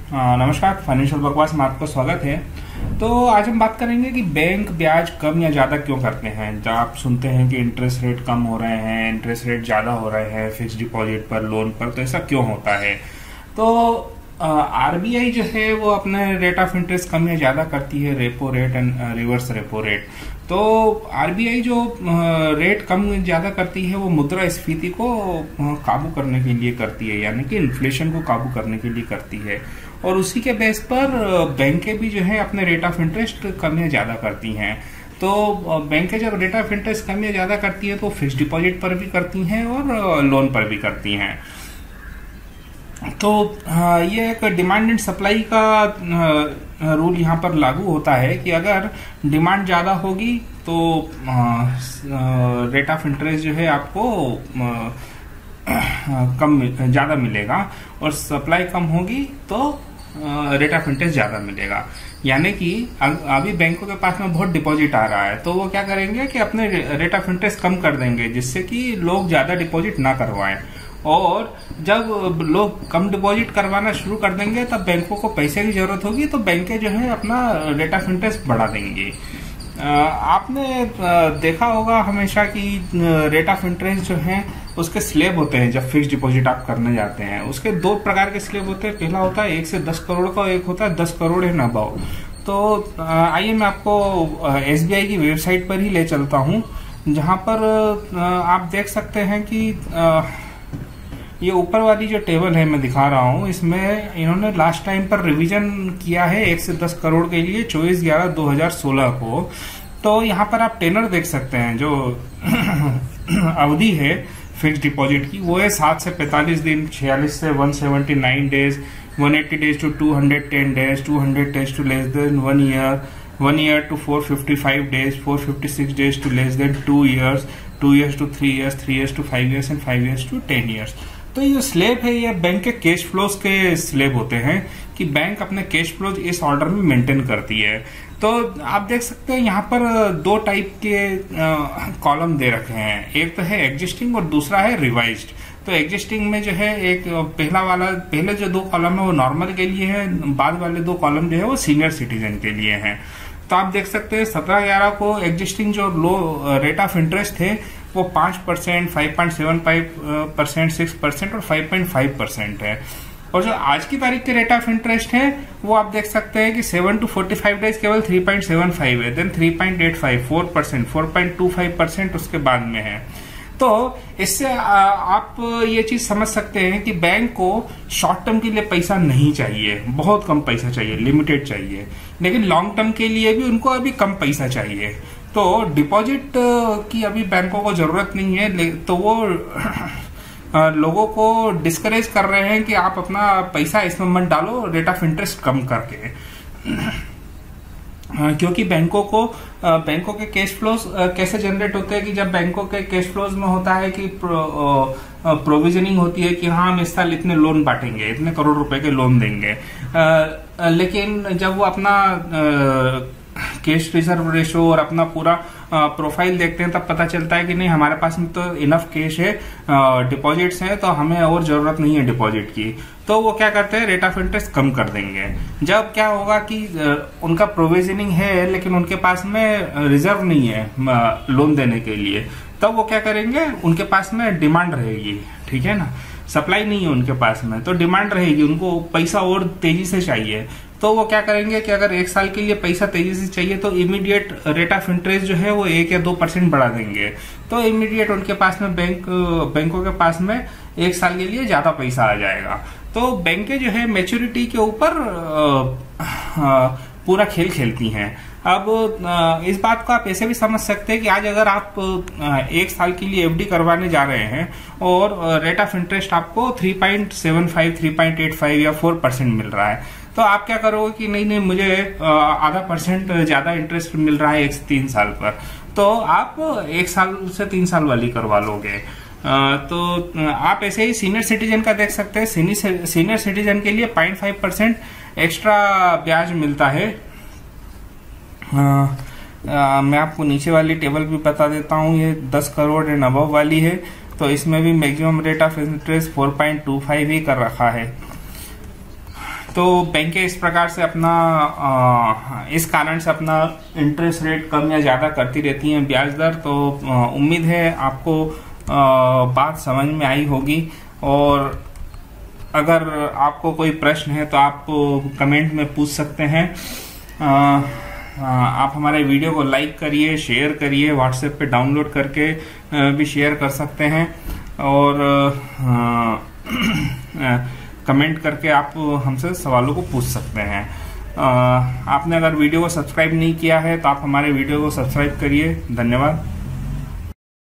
नमस्कार, फाइनेंशियल बकवास में आपका स्वागत है। तो आज हम बात करेंगे कि बैंक ब्याज कम या ज़्यादा क्यों करते हैं। जब आप सुनते हैं कि इंटरेस्ट रेट कम हो रहे हैं, इंटरेस्ट रेट ज़्यादा हो रहे हैं फिक्स डिपॉजिट पर, लोन पर, तो ऐसा क्यों होता है। तो आरबीआई जो है वो अपने रेट ऑफ इंटरेस्ट कम या ज़्यादा करती है, repo rate and reverse repo rate. तो आरबीआई जो रेट कम ज़्यादा करती है वो मुद्रास्फीति को काबू करने के लिए करती है, यानी कि इन्फ्लेशन को काबू करने के लिए करती है। और उसी के बेस पर बैंकें भी जो है अपने रेट ऑफ इंटरेस्ट कम या ज़्यादा करती हैं। तो बैंकें जब रेट ऑफ इंटरेस्ट कम या ज़्यादा करती है तो फिक्स डिपॉजिट पर भी करती हैं और लोन पर भी करती हैं। तो ये एक डिमांड एंड सप्लाई का रूल यहाँ पर लागू होता है कि अगर डिमांड ज़्यादा होगी तो रेट ऑफ इंटरेस्ट जो है आपको कम ज़्यादा मिलेगा, और सप्लाई कम होगी तो रेट ऑफ इंटरेस्ट ज़्यादा मिलेगा। यानी कि अभी बैंकों के पास में बहुत डिपॉजिट आ रहा है तो वो क्या करेंगे कि अपने रेट ऑफ इंटरेस्ट कम कर देंगे, जिससे कि लोग ज़्यादा डिपॉजिट ना करवाएं। और जब लोग कम डिपॉजिट करवाना शुरू कर देंगे तब बैंकों को पैसे की जरूरत होगी, तो बैंकें जो है अपना रेट ऑफ इंटरेस्ट बढ़ा देंगी। आपने देखा होगा हमेशा कि रेट ऑफ इंटरेस्ट जो है उसके स्लैब होते हैं। जब फिक्स डिपॉजिट आप करने जाते हैं उसके दो प्रकार के स्लैब होते हैं। पहला होता है 1 से 10 करोड़ का, एक होता है 10 करोड़ एंड अबव। तो आइए मैं आपको एसबीआई की वेबसाइट पर ही ले चलता हूं, जहां पर आप देख सकते हैं कि ये ऊपर वाली जो टेबल है मैं दिखा रहा हूँ, इसमें इन्होंने लास्ट टाइम पर रिवीजन किया है 1 से 10 करोड़ के लिए 24/11/2016 को। तो यहाँ पर आप टेनर देख सकते हैं, जो अवधि है फिक्स डिपॉजिट की वो है 7 से 45 दिन, 46 से 179 days, 180 days to 210 days, 200 days to less than 1 year, 1 year to 455 days, 456 days to less than 2 years, 2 years to 3 years, 3 years to 5 years and 5 years to 10 years. तो ये स्लैब है, ये बैंक के कैश फ्लोज के slab होते हैं कि bank अपने कैश फ्लोज इस ऑर्डर में मेंटेन करती है। तो आप देख सकते हैं यहाँ पर दो टाइप के कॉलम दे रखे हैं, एक तो है एग्जिस्टिंग और दूसरा है रिवाइज्ड। तो एग्जिस्टिंग में जो है एक पहले जो 2 कॉलम है वो नॉर्मल के लिए है, बाद वाले 2 कॉलम जो है वो सीनियर सिटीजन के लिए हैं। तो आप देख सकते हैं 17/11 को एग्जिस्टिंग जो लो रेट ऑफ इंटरेस्ट थे वो 5%, 5.75%, 6% और 5.5% है। और जो आज की तारीख के रेट ऑफ इंटरेस्ट है वो आप देख सकते हैं कि 7 to 45 डेज केवल 3.75 है, देन 3.85, 4%, 4.25% उसके बाद में है। तो इससे आप ये चीज समझ सकते हैं कि बैंक को शॉर्ट टर्म के लिए पैसा नहीं चाहिए, बहुत कम पैसा चाहिए, लिमिटेड चाहिए, लेकिन लॉन्ग टर्म के लिए भी उनको अभी कम पैसा चाहिए। तो डिपॉजिट की अभी बैंकों को जरूरत नहीं है, तो वो लोगों को डिस्करेज कर रहे हैं कि आप अपना पैसा इसमें मत डालो रेट ऑफ इंटरेस्ट कम करके। क्योंकि बैंकों के कैश फ्लोज कैसे जनरेट होते हैं कि जब बैंकों के कैश फ्लोज में होता है कि प्रोविजनिंग होती है कि हाँ हम इस साल इतने लोन बांटेंगे, इतने करोड़ रुपए के लोन देंगे, लेकिन जब वो अपना कैश रिजर्व रेशो और अपना पूरा प्रोफाइल देखते हैं तब पता चलता है कि नहीं, हमारे पास में तो इनफ कैश है, डिपॉजिट्स हैं, तो हमें और जरूरत नहीं है डिपॉजिट की। तो वो क्या करते हैं, रेट ऑफ इंटरेस्ट कम कर देंगे। जब क्या होगा कि उनका प्रोविजनिंग है लेकिन उनके पास में रिजर्व नहीं है लोन देने के लिए, तब वो क्या करेंगे, उनके पास में डिमांड रहेगी, ठीक है ना, सप्लाई नहीं है उनके पास में, तो डिमांड रहेगी, उनको पैसा और तेजी से चाहिए। तो वो क्या करेंगे कि अगर 1 साल के लिए पैसा तेजी से चाहिए तो इमीडिएट रेट ऑफ इंटरेस्ट जो है वो 1 या 2% बढ़ा देंगे। तो इमीडिएट उनके पास में बैंकों के पास में 1 साल के लिए ज्यादा पैसा आ जाएगा। तो बैंकें जो है मैच्योरिटी के ऊपर पूरा खेल खेलती हैं। अब इस बात को आप ऐसे भी समझ सकते हैं कि आज अगर आप 1 साल के लिए एफडी करवाने जा रहे हैं और रेट ऑफ इंटरेस्ट आपको 3.75, 3.85 या 4% मिल रहा है, तो आप क्या करोगे कि नहीं मुझे आधा % ज्यादा इंटरेस्ट मिल रहा है 1 से 3 साल पर, तो आप 1 साल से 3 साल वाली करवा लोगे। तो आप ऐसे ही सीनियर सिटीजन का देख सकते हैं। सीनियर सिटीजन के लिए 0.5% एक्स्ट्रा ब्याज मिलता है। मैं आपको नीचे वाली टेबल भी बता देता हूँ, ये 10 करोड़ एंड अबव वाली है, तो इसमें भी मैक्सिमम रेट ऑफ इंटरेस्ट 4.25 ही कर रखा है। तो बैंकें इस प्रकार से अपना इस कारण से अपना इंटरेस्ट रेट कम या ज्यादा करती रहती हैं, ब्याज दर। तो उम्मीद है आपको बात समझ में आई होगी, और अगर आपको कोई प्रश्न है तो आप कमेंट में पूछ सकते हैं। आप हमारे वीडियो को लाइक करिए, शेयर करिए, व्हाट्सएप पे डाउनलोड करके भी शेयर कर सकते हैं, और कमेंट करके आप हमसे सवालों को पूछ सकते हैं। आपने अगर वीडियो को सब्सक्राइब नहीं किया है तो आप हमारे वीडियो को सब्सक्राइब करिए। धन्यवाद।